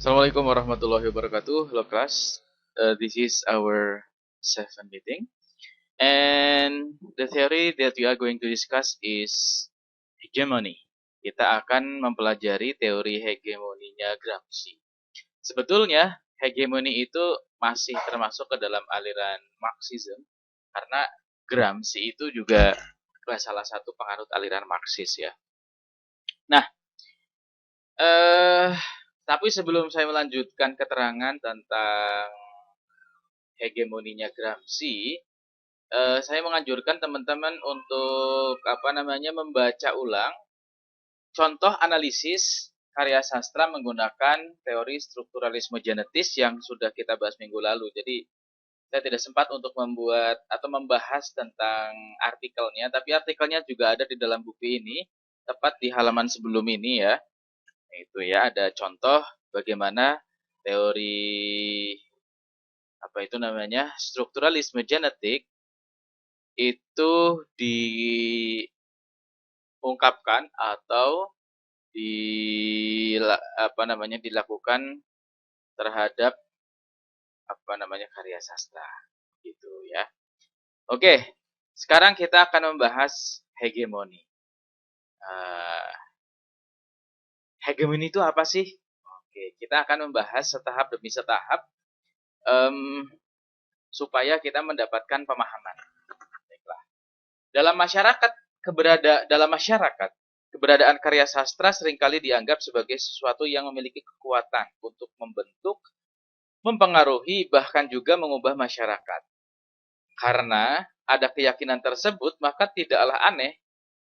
Assalamualaikum warahmatullahi wabarakatuh. Hello class. This is our seventh meeting, and the theory that we are going to discuss is hegemony. Kita akan mempelajari teori hegemoninya Gramsci. Sebetulnya hegemoni itu masih termasuk ke dalam aliran Marxism karena Gramsci itu juga salah satu penganut aliran Marxis ya. Nah, tapi sebelum saya melanjutkan keterangan tentang hegemoninya Gramsci, saya menganjurkan teman-teman untuk membaca ulang contoh analisis karya sastra menggunakan teori strukturalisme genetis yang sudah kita bahas minggu lalu. Jadi saya tidak sempat untuk membuat atau membahas tentang artikelnya, tapi artikelnya juga ada di dalam buku ini, tepat di halaman sebelum ini ya. Itu ya, ada contoh bagaimana teori strukturalisme genetik itu diungkapkan atau dilakukan terhadap karya sastra gitu ya. Oke, sekarang kita akan membahas hegemoni. Hegemoni itu apa sih? Oke, kita akan membahas setahap demi setahap supaya kita mendapatkan pemahaman. Baiklah. Dalam masyarakat, keberadaan karya sastra seringkali dianggap sebagai sesuatu yang memiliki kekuatan untuk membentuk, mempengaruhi, bahkan juga mengubah masyarakat. Karena ada keyakinan tersebut, maka tidaklah aneh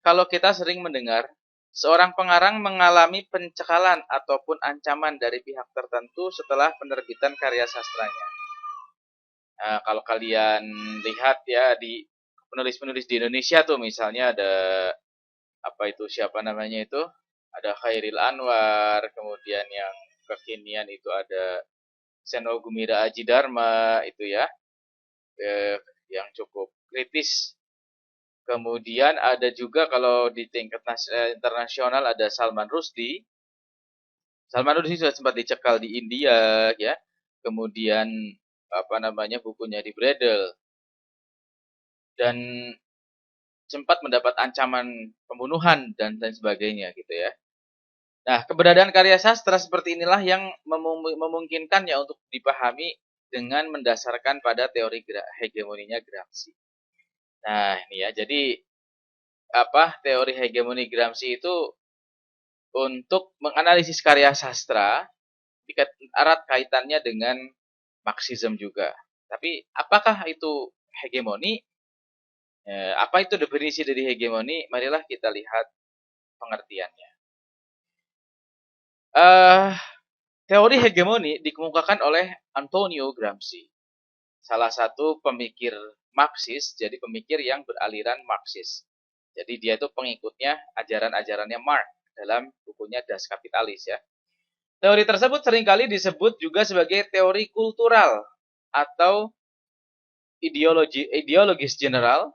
kalau kita sering mendengar seorang pengarang mengalami pencekalan ataupun ancaman dari pihak tertentu setelah penerbitan karya sastranya. Nah, kalau kalian lihat ya di penulis-penulis di Indonesia tuh misalnya ada ada Khairil Anwar, kemudian yang kekinian itu ada Seno Gumira Aji Dharma itu ya, yang cukup kritis. Kemudian ada juga kalau di tingkat internasional ada Salman Rushdie. Salman Rushdie sudah sempat dicekal di India ya. Kemudian bukunya di Bredel. Dan sempat mendapat ancaman pembunuhan dan sebagainya gitu ya. Nah, keberadaan karya sastra seperti inilah yang memungkinkannya untuk dipahami dengan mendasarkan pada teori hegemoninya Gramsci. Nah, ini ya. Jadi teori hegemoni Gramsci itu untuk menganalisis karya sastra erat kaitannya dengan Marxism juga. Tapi apakah itu hegemoni? Apa itu definisi dari hegemoni? Marilah kita lihat pengertiannya. Teori hegemoni dikemukakan oleh Antonio Gramsci, salah satu pemikir Marxis, jadi pemikir yang beraliran Marxis. Jadi dia itu pengikutnya ajaran-ajarannya Marx dalam bukunya Das Kapitalis ya. Teori tersebut seringkali disebut juga sebagai teori kultural atau ideologis general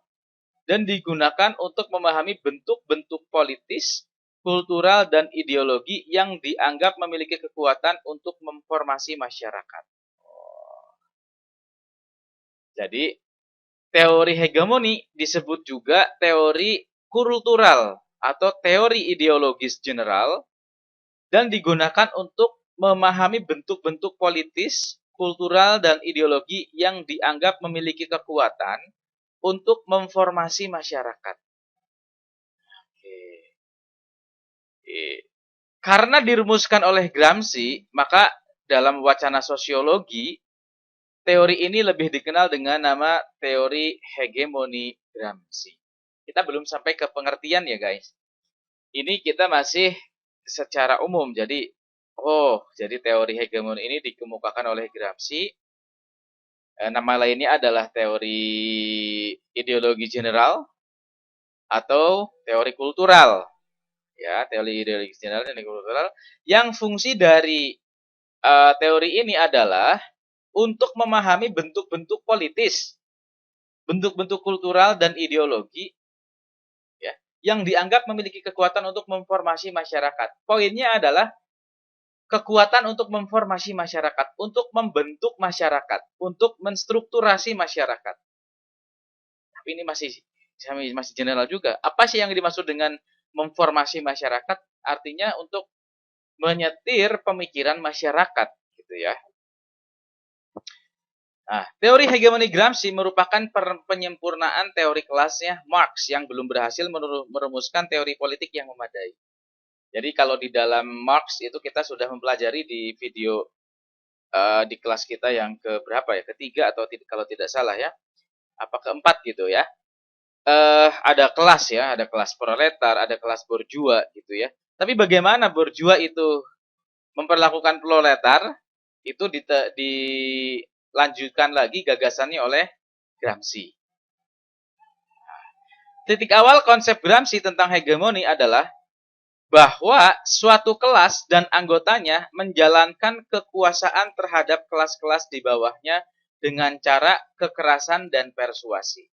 dan digunakan untuk memahami bentuk-bentuk politis, kultural, dan ideologi yang dianggap memiliki kekuatan untuk memformasi masyarakat. Jadi, teori hegemoni disebut juga teori kultural atau teori ideologis general dan digunakan untuk memahami bentuk-bentuk politis, kultural, dan ideologi yang dianggap memiliki kekuatan untuk memformasi masyarakat. Karena dirumuskan oleh Gramsci, maka dalam wacana sosiologi, teori ini lebih dikenal dengan nama teori hegemoni Gramsci. Kita belum sampai ke pengertian ya guys. Ini kita masih secara umum. Jadi teori hegemoni ini dikemukakan oleh Gramsci. Nama lainnya adalah teori ideologi general atau teori kultural. Ya, teori ideologi general dan kultural. Yang fungsi dari teori ini adalah untuk memahami bentuk-bentuk politis, bentuk-bentuk kultural dan ideologi ya, yang dianggap memiliki kekuatan untuk memformasi masyarakat. Poinnya adalah kekuatan untuk memformasi masyarakat, untuk membentuk masyarakat, untuk menstrukturasi masyarakat. Tapi ini masih general juga. Apa sih yang dimaksud dengan memformasi masyarakat? Artinya untuk menyetir pemikiran masyarakat, gitu ya. Nah, teori hegemoni Gramsci merupakan penyempurnaan teori kelasnya Marx yang belum berhasil merumuskan teori politik yang memadai. Jadi kalau di dalam Marx itu kita sudah mempelajari di video di kelas kita yang keberapa ya, ketiga atau kalau tidak salah ya, apa keempat gitu ya. Ada kelas ya, ada kelas proletar, ada kelas borjua gitu ya. Tapi bagaimana borjua itu memperlakukan proletar itu dilanjutkan lagi gagasannya oleh Gramsci. Titik awal konsep Gramsci tentang hegemoni adalah bahwa suatu kelas dan anggotanya menjalankan kekuasaan terhadap kelas-kelas di bawahnya dengan cara kekerasan dan persuasi.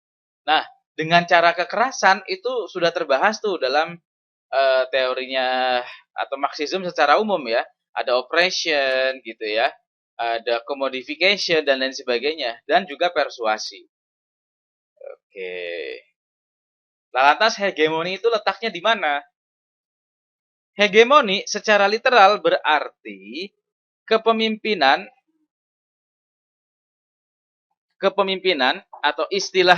Nah, dengan cara kekerasan itu sudah terbahas tuh dalam teorinya atau Marxism secara umum ya. Ada oppression gitu ya, ada commodification dan lain sebagainya, dan juga persuasi. Oke. Lantas hegemoni itu letaknya di mana? Hegemoni secara literal berarti kepemimpinan atau istilah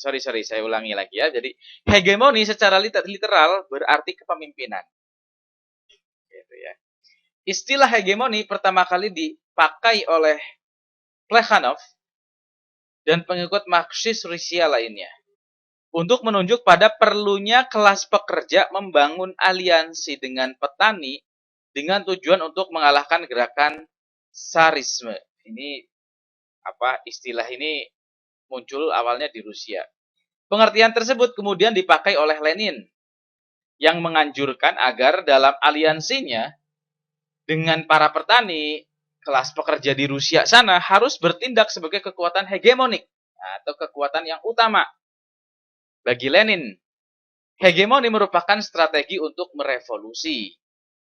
saya ulangi lagi ya. Jadi hegemoni secara literal berarti kepemimpinan. Gitu ya. Istilah hegemoni pertama kali dipakai oleh Plekhanov dan pengikut Marxis Rusia lainnya untuk menunjuk pada perlunya kelas pekerja membangun aliansi dengan petani dengan tujuan untuk mengalahkan gerakan Tsarisme. Ini istilah ini muncul awalnya di Rusia. Pengertian tersebut kemudian dipakai oleh Lenin yang menganjurkan agar dalam aliansinya dengan para petani, kelas pekerja di Rusia sana harus bertindak sebagai kekuatan hegemonik atau kekuatan yang utama. Bagi Lenin, hegemoni merupakan strategi untuk merevolusi.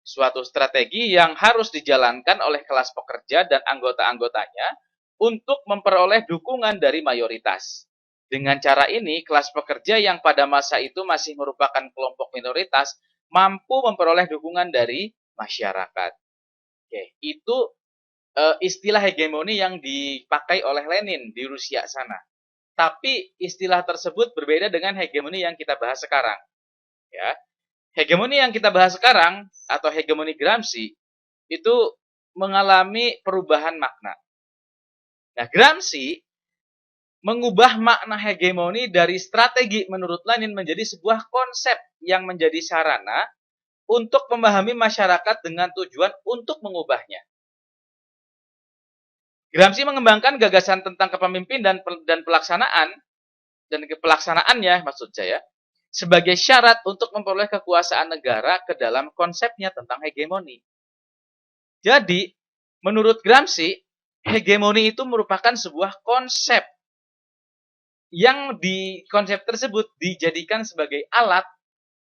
Suatu strategi yang harus dijalankan oleh kelas pekerja dan anggota-anggotanya untuk memperoleh dukungan dari mayoritas. Dengan cara ini, kelas pekerja yang pada masa itu masih merupakan kelompok minoritas mampu memperoleh dukungan dari masyarakat. Oke, itu istilah hegemoni yang dipakai oleh Lenin di Rusia sana. Tapi istilah tersebut berbeda dengan hegemoni yang kita bahas sekarang. Ya, hegemoni yang kita bahas sekarang atau hegemoni Gramsci itu mengalami perubahan makna. Nah, Gramsci mengubah makna hegemoni dari strategi menurut Lenin menjadi sebuah konsep yang menjadi sarana untuk memahami masyarakat dengan tujuan untuk mengubahnya. Gramsci mengembangkan gagasan tentang kepemimpinan dan pelaksanaannya maksud saya sebagai syarat untuk memperoleh kekuasaan negara ke dalam konsepnya tentang hegemoni. Jadi, menurut Gramsci, hegemoni itu merupakan sebuah konsep yang di konsep tersebut dijadikan sebagai alat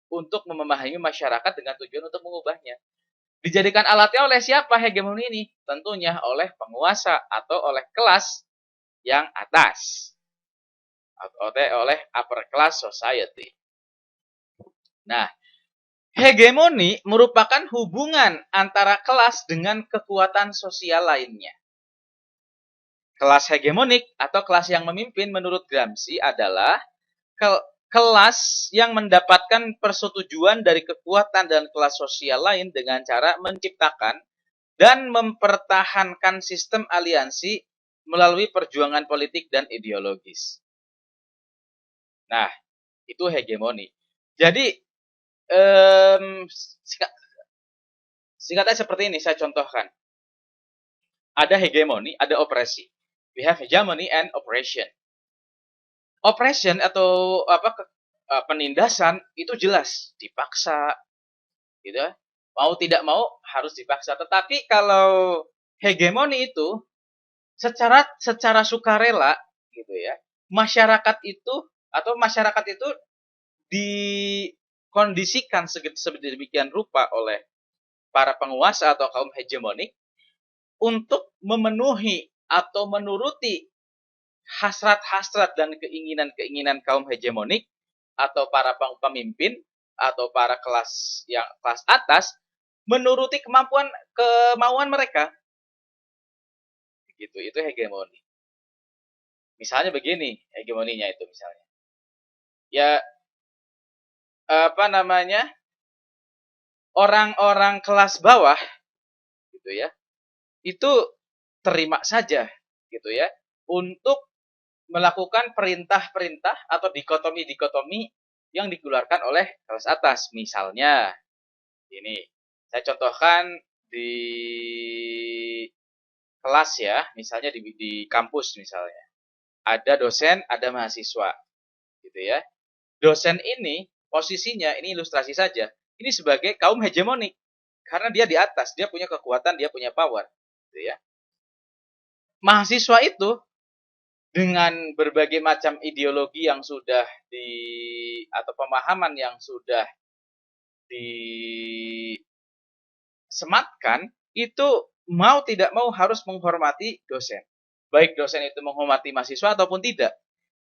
untuk memahami masyarakat dengan tujuan untuk mengubahnya. Dijadikan alatnya oleh siapa hegemoni ini? Tentunya oleh penguasa atau oleh kelas yang atas. Atau oleh upper class society. Nah, hegemoni merupakan hubungan antara kelas dengan kekuatan sosial lainnya. Kelas hegemonik atau kelas yang memimpin menurut Gramsci adalah kelas yang mendapatkan persetujuan dari kekuatan dan kelas sosial lain dengan cara menciptakan dan mempertahankan sistem aliansi melalui perjuangan politik dan ideologis. Nah, itu hegemoni. Jadi, singkatnya seperti ini, saya contohkan. Ada hegemoni, ada opresi. We have hegemony and oppression. Oppression atau penindasan itu jelas dipaksa, gitu. Mau tidak mau harus dipaksa. Tetapi kalau hegemoni itu secara sukarela, gitu ya, masyarakat itu dikondisikan sedemikian rupa oleh para penguasa atau kaum hegemonik untuk memenuhi atau menuruti hasrat-hasrat dan keinginan-keinginan kaum hegemonik atau para pemimpin atau para kelas atas menuruti kemauan mereka. Gitu, itu hegemoni. Misalnya begini, hegemoninya itu misalnya. Ya orang-orang kelas bawah gitu ya. Itu terima saja gitu ya untuk melakukan perintah-perintah atau dikotomi-dikotomi yang dikeluarkan oleh kelas atas. Misalnya, ini saya contohkan di kelas ya, misalnya di kampus misalnya. Ada dosen, ada mahasiswa, gitu ya. Dosen ini posisinya, ini ilustrasi saja, ini sebagai kaum hegemonik. Karena dia di atas, dia punya kekuatan, dia punya power, gitu ya. Mahasiswa itu dengan berbagai macam ideologi yang sudah atau pemahaman yang sudah disematkan, itu mau tidak mau harus menghormati dosen. Baik dosen itu menghormati mahasiswa ataupun tidak.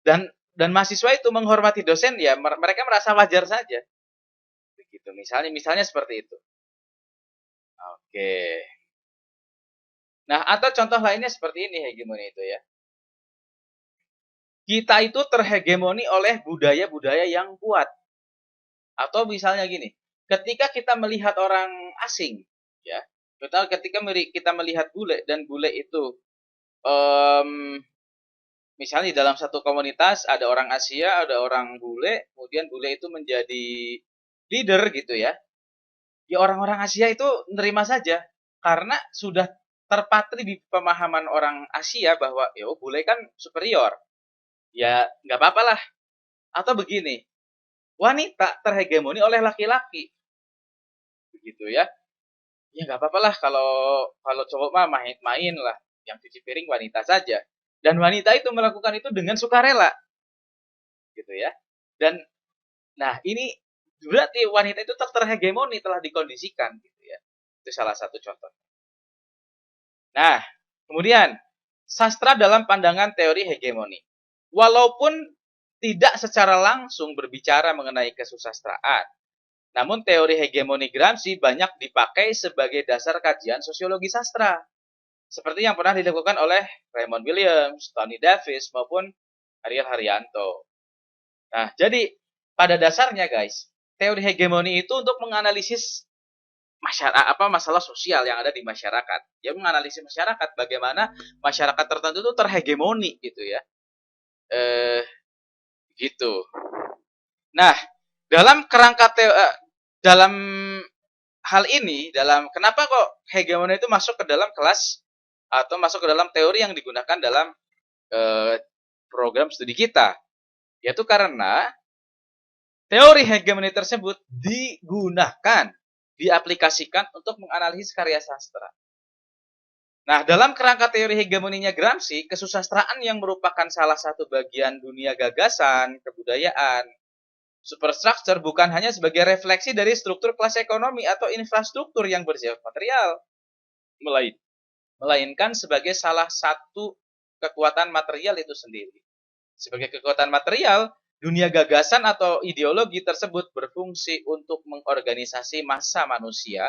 Dan mahasiswa itu menghormati dosen, ya mereka merasa wajar saja. Begitu. Misalnya seperti itu. Oke. Nah, atau contoh lainnya seperti ini hegemoni itu ya. Kita itu terhegemoni oleh budaya-budaya yang kuat. Atau misalnya gini, ketika kita melihat orang asing, ya, ketika kita melihat bule dan bule itu, misalnya di dalam satu komunitas ada orang Asia, ada orang bule, kemudian bule itu menjadi leader gitu ya. Ya orang-orang Asia itu nerima saja karena sudah terpatri di pemahaman orang Asia bahwa bule kan superior. Ya nggak apa-apa lah. Atau begini, wanita terhegemoni oleh laki-laki, begitu ya. Ya nggak apa-apa lah kalau cowok mah main-main lah, yang cuci piring wanita saja. Dan wanita itu melakukan itu dengan sukarela, gitu ya. Dan nah ini berarti wanita itu terhegemoni, telah dikondisikan, gitu ya. Itu salah satu contoh. Nah, kemudian sastra dalam pandangan teori hegemoni. Walaupun tidak secara langsung berbicara mengenai kesusastraan, namun teori hegemoni Gramsci banyak dipakai sebagai dasar kajian sosiologi sastra. Seperti yang pernah dilakukan oleh Raymond Williams, Tony Davis, maupun Ariel Haryanto. Nah, jadi pada dasarnya guys, teori hegemoni itu untuk menganalisis masalah sosial yang ada di masyarakat. Dia menganalisis masyarakat, bagaimana masyarakat tertentu itu terhegemoni gitu ya. Gitu. Nah, dalam kerangka dalam hal ini, kenapa kok hegemoni itu masuk ke dalam kelas atau masuk ke dalam teori yang digunakan dalam program studi kita? Yaitu karena teori hegemoni tersebut diaplikasikan untuk menganalisis karya sastra. Nah, dalam kerangka teori hegemoninya Gramsci, kesusastraan yang merupakan salah satu bagian dunia gagasan, kebudayaan, superstructure bukan hanya sebagai refleksi dari struktur kelas ekonomi atau infrastruktur yang bersifat material, melainkan sebagai salah satu kekuatan material itu sendiri. Sebagai kekuatan material, dunia gagasan atau ideologi tersebut berfungsi untuk mengorganisasi massa manusia,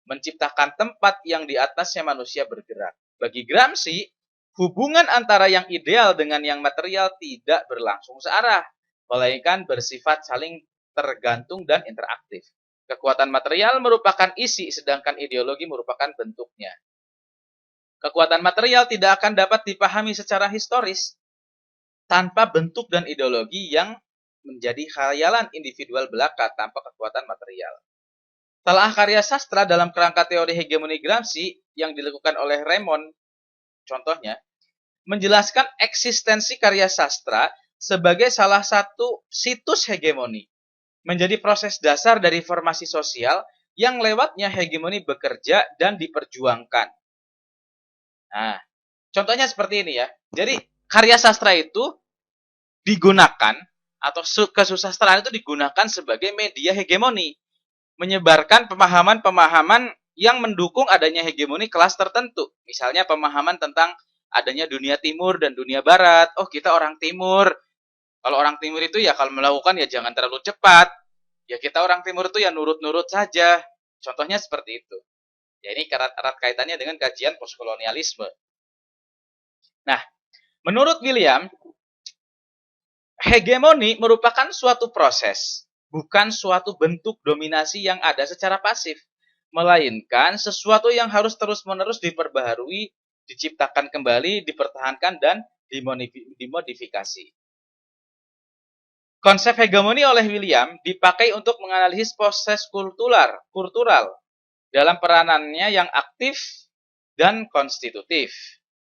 menciptakan tempat yang di atasnya manusia bergerak. Bagi Gramsci, hubungan antara yang ideal dengan yang material tidak berlangsung searah, melainkan bersifat saling tergantung dan interaktif. Kekuatan material merupakan isi, sedangkan ideologi merupakan bentuknya. Kekuatan material tidak akan dapat dipahami secara historis tanpa bentuk dan ideologi yang menjadi khayalan individual belaka tanpa kekuatan material. Telah karya sastra dalam kerangka teori hegemoni Gramsci yang dilakukan oleh Raymond, contohnya, menjelaskan eksistensi karya sastra sebagai salah satu situs hegemoni, menjadi proses dasar dari formasi sosial yang lewatnya hegemoni bekerja dan diperjuangkan. Nah, contohnya seperti ini ya. Jadi, karya sastra itu digunakan, atau kesusastraan itu digunakan sebagai media hegemoni, menyebarkan pemahaman-pemahaman yang mendukung adanya hegemoni kelas tertentu. Misalnya pemahaman tentang adanya dunia timur dan dunia barat. Oh, kita orang timur. Kalau orang timur itu ya kalau melakukan ya jangan terlalu cepat. Ya kita orang timur itu ya nurut-nurut saja. Contohnya seperti itu. Ya ini erat kaitannya dengan kajian postkolonialisme. Nah, menurut William, hegemoni merupakan suatu proses, bukan suatu bentuk dominasi yang ada secara pasif, melainkan sesuatu yang harus terus-menerus diperbaharui, diciptakan kembali, dipertahankan, dan dimodifikasi. Konsep hegemoni oleh William dipakai untuk menganalisis proses kultural dalam peranannya yang aktif dan konstitutif.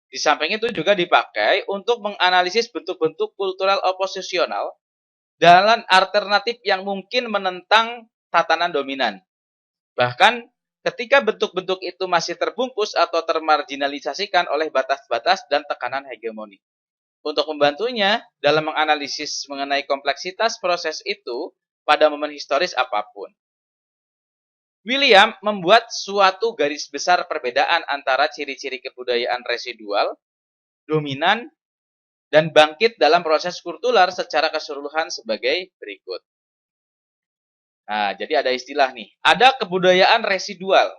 Di samping itu juga dipakai untuk menganalisis bentuk-bentuk kultural oposisional dan alternatif yang mungkin menentang tatanan dominan. Bahkan ketika bentuk-bentuk itu masih terbungkus atau termarginalisasikan oleh batas-batas dan tekanan hegemoni. Untuk membantunya dalam menganalisis mengenai kompleksitas proses itu pada momen historis apapun. William membuat suatu garis besar perbedaan antara ciri-ciri kebudayaan residual, dominan, dan bangkit dalam proses kultural secara keseluruhan sebagai berikut. Nah, jadi ada istilah nih. Ada kebudayaan residual.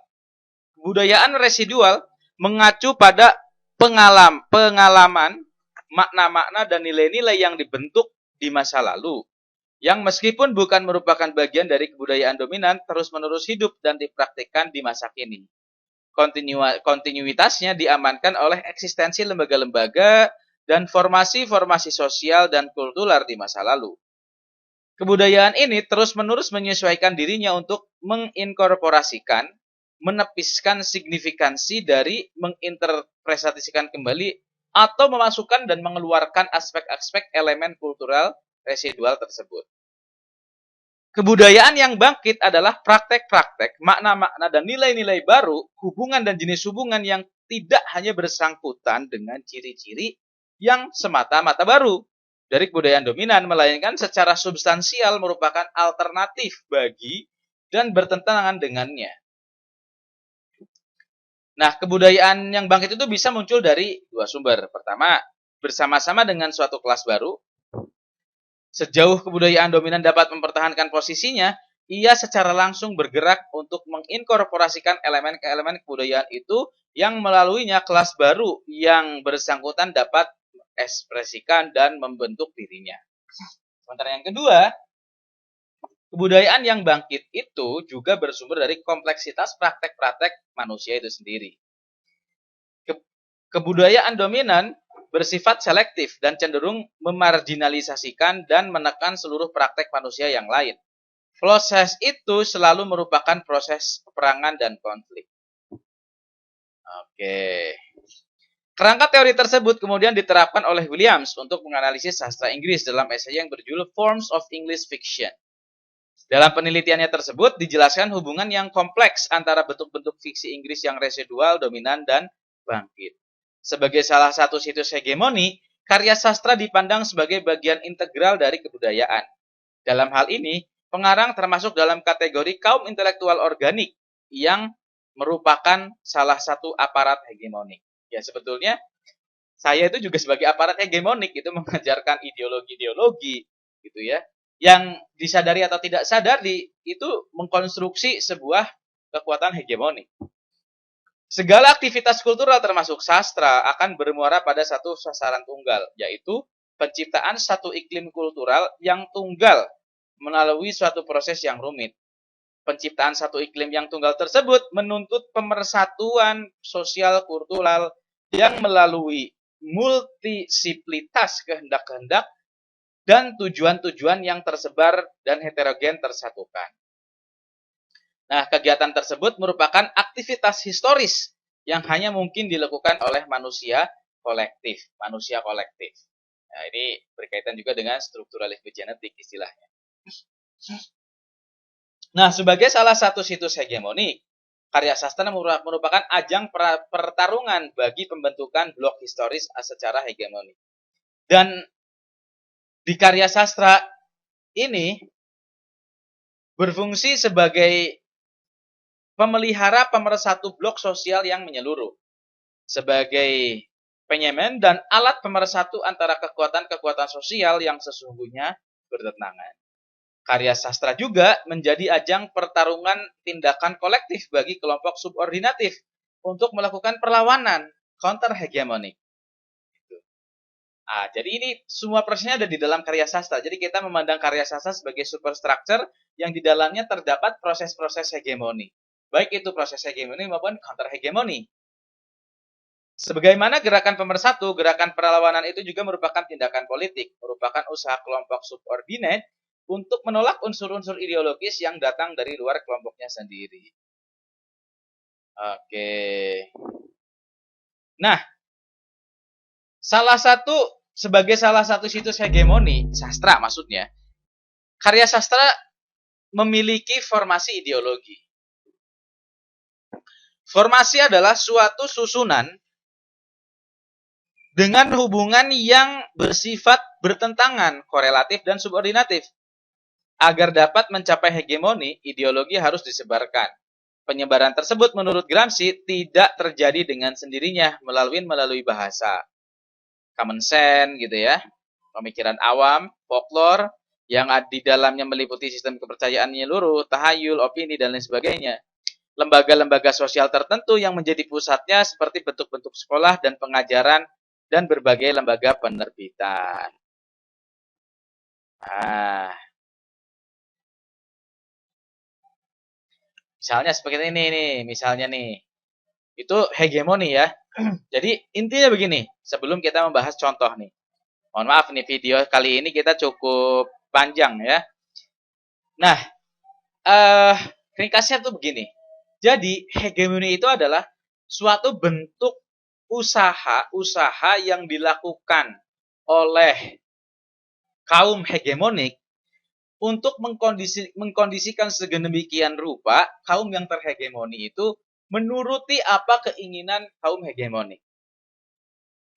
Kebudayaan residual mengacu pada pengalaman, makna-makna, dan nilai-nilai yang dibentuk di masa lalu, yang meskipun bukan merupakan bagian dari kebudayaan dominan, terus-menerus hidup dan dipraktikkan di masa kini. Kontinuitasnya diamankan oleh eksistensi lembaga-lembaga dan formasi-formasi sosial dan kultural di masa lalu. Kebudayaan ini terus-menerus menyesuaikan dirinya untuk menginkorporasikan, menepiskan signifikansi dari menginterpretasikan kembali atau memasukkan dan mengeluarkan aspek-aspek elemen kultural residual tersebut. Kebudayaan yang bangkit adalah praktek-praktek, makna-makna, dan nilai-nilai baru, hubungan dan jenis hubungan yang tidak hanya bersangkutan dengan ciri-ciri yang semata-mata baru dari kebudayaan dominan, melainkan secara substansial merupakan alternatif bagi dan bertentangan dengannya. Nah, kebudayaan yang bangkit itu bisa muncul dari dua sumber. Pertama, bersama-sama dengan suatu kelas baru. Sejauh kebudayaan dominan dapat mempertahankan posisinya, ia secara langsung bergerak untuk menginkorporasikan elemen-elemen kebudayaan itu yang melaluinya kelas baru yang bersangkutan dapat mengekspresikan dan membentuk dirinya. Sementara yang kedua, kebudayaan yang bangkit itu juga bersumber dari kompleksitas praktek-praktek manusia itu sendiri. Kebudayaan dominan bersifat selektif dan cenderung memarginalisasikan dan menekan seluruh praktek manusia yang lain. Proses itu selalu merupakan proses peperangan dan konflik. Oke. Kerangka teori tersebut kemudian diterapkan oleh Williams untuk menganalisis sastra Inggris dalam esai yang berjudul Forms of English Fiction. Dalam penelitiannya tersebut dijelaskan hubungan yang kompleks antara bentuk-bentuk fiksi Inggris yang residual, dominan, dan bangkit. Sebagai salah satu situs hegemoni, karya sastra dipandang sebagai bagian integral dari kebudayaan. Dalam hal ini, pengarang termasuk dalam kategori kaum intelektual organik yang merupakan salah satu aparat hegemonik. Ya, sebetulnya saya itu juga sebagai aparat hegemonik itu mengajarkan ideologi-ideologi gitu ya, yang disadari atau tidak sadar itu mengkonstruksi sebuah kekuatan hegemonik. Segala aktivitas kultural termasuk sastra akan bermuara pada satu sasaran tunggal, yaitu penciptaan satu iklim kultural yang tunggal melalui suatu proses yang rumit. Penciptaan satu iklim yang tunggal tersebut menuntut pemersatuan sosial kultural yang melalui multisiplitas kehendak-kehendak dan tujuan-tujuan yang tersebar dan heterogen tersatukan. Nah, kegiatan tersebut merupakan aktivitas historis yang hanya mungkin dilakukan oleh manusia kolektif. Nah, ini berkaitan juga dengan strukturalisme genetik istilahnya. Nah, sebagai salah satu situs hegemoni, karya sastra merupakan ajang pertarungan bagi pembentukan blok historis secara hegemoni. Dan di karya sastra ini berfungsi sebagai pemelihara pemersatu blok sosial yang menyeluruh sebagai penyemen dan alat pemersatu antara kekuatan-kekuatan sosial yang sesungguhnya bertentangan. Karya sastra juga menjadi ajang pertarungan tindakan kolektif bagi kelompok subordinatif untuk melakukan perlawanan counter hegemonik. Jadi ini semua prosesnya ada di dalam karya sastra. Jadi kita memandang karya sastra sebagai superstructure yang di dalamnya terdapat proses-proses hegemoni. Baik itu proses hegemoni maupun counter hegemoni. Sebagaimana gerakan pemersatu, gerakan perlawanan itu juga merupakan tindakan politik, merupakan usaha kelompok subordinat untuk menolak unsur-unsur ideologis yang datang dari luar kelompoknya sendiri. Oke. Nah, sebagai salah satu situs hegemoni, sastra maksudnya, karya sastra memiliki formasi ideologi. Formasi adalah suatu susunan dengan hubungan yang bersifat bertentangan, korelatif dan subordinatif. Agar dapat mencapai hegemoni, ideologi harus disebarkan. Penyebaran tersebut menurut Gramsci tidak terjadi dengan sendirinya melalui bahasa. Common sense gitu ya. Pemikiran awam, folklore yang di dalamnya meliputi sistem kepercayaan menyeluruh, tahayul, opini dan lain sebagainya. Lembaga-lembaga sosial tertentu yang menjadi pusatnya seperti bentuk-bentuk sekolah dan pengajaran dan berbagai lembaga penerbitan. Misalnya seperti ini nih, misalnya nih. Itu hegemoni ya. Jadi intinya begini, sebelum kita membahas contoh nih. Mohon maaf nih, video kali ini kita cukup panjang ya. Nah, ringkasnya tuh begini. Jadi hegemoni itu adalah suatu bentuk usaha yang dilakukan oleh kaum hegemonik untuk mengkondisikan sedemikian rupa kaum yang terhegemoni itu menuruti apa keinginan kaum hegemonik.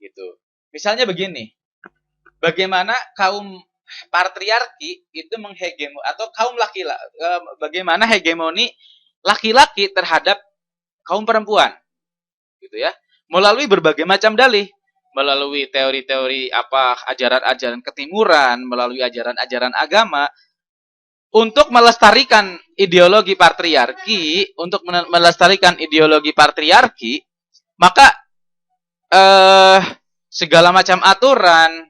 Gitu. Misalnya begini. Bagaimana kaum patriarki itu menghegemoni atau kaum laki-laki bagaimana hegemoni laki-laki terhadap kaum perempuan. Gitu ya. Melalui berbagai macam dalih, melalui teori-teori ajaran-ajaran ketimuran, melalui ajaran-ajaran agama, untuk melestarikan ideologi patriarki, maka segala macam aturan,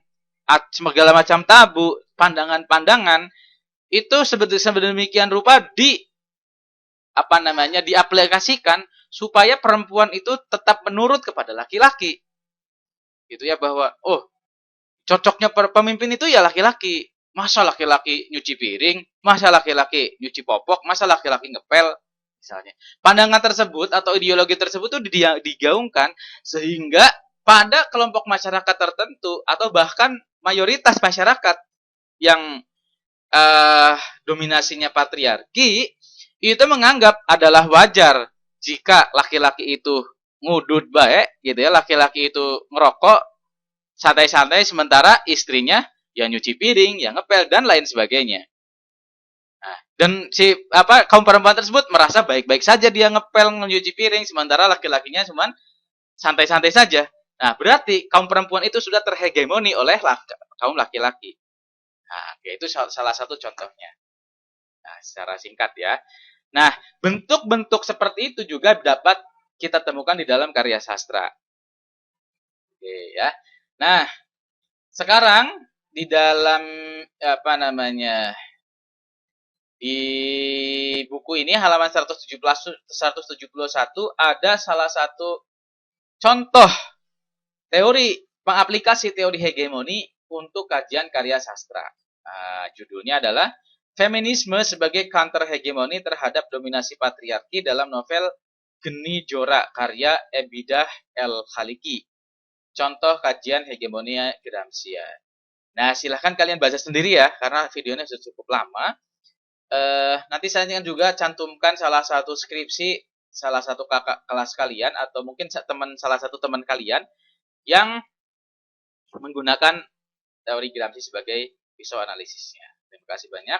segala macam tabu, pandangan-pandangan itu sedemikian rupa diaplikasikan supaya perempuan itu tetap menurut kepada laki-laki. Gitu ya, bahwa cocoknya pemimpin itu ya laki-laki. Masa laki-laki nyuci piring, masa laki-laki nyuci popok, masa laki-laki ngepel, misalnya. Pandangan tersebut atau ideologi tersebut itu digaungkan sehingga pada kelompok masyarakat tertentu atau bahkan mayoritas masyarakat yang dominasinya patriarki itu menganggap adalah wajar jika laki-laki itu ngudut baik, gitu ya, laki-laki itu ngerokok santai-santai sementara istrinya yang nyuci piring, yang ngepel dan lain sebagainya. Nah, dan kaum perempuan tersebut merasa baik-baik saja dia ngepel, nyuci piring sementara laki-lakinya cuman santai-santai saja. Nah, berarti kaum perempuan itu sudah terhegemoni oleh kaum laki-laki. Nah, itu salah satu contohnya. Nah, secara singkat ya. Nah, bentuk-bentuk seperti itu juga dapat kita temukan di dalam karya sastra. Oke ya. Nah, sekarang di dalam di buku ini halaman 171 ada salah satu contoh teori pengaplikasi teori hegemoni untuk kajian karya sastra. Judulnya adalah Feminisme sebagai counter hegemoni terhadap dominasi patriarki dalam novel Geni Jora karya Ebidah El Khaliki. Contoh kajian hegemonia Gramscian. Nah, silahkan kalian baca sendiri ya, karena videonya sudah cukup lama. Nanti saya juga cantumkan salah satu skripsi, salah satu kakak kelas kalian, atau mungkin salah satu teman kalian yang menggunakan teori Gramsci sebagai pisau analisisnya. Terima kasih banyak.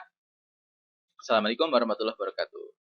Assalamualaikum warahmatullahi wabarakatuh.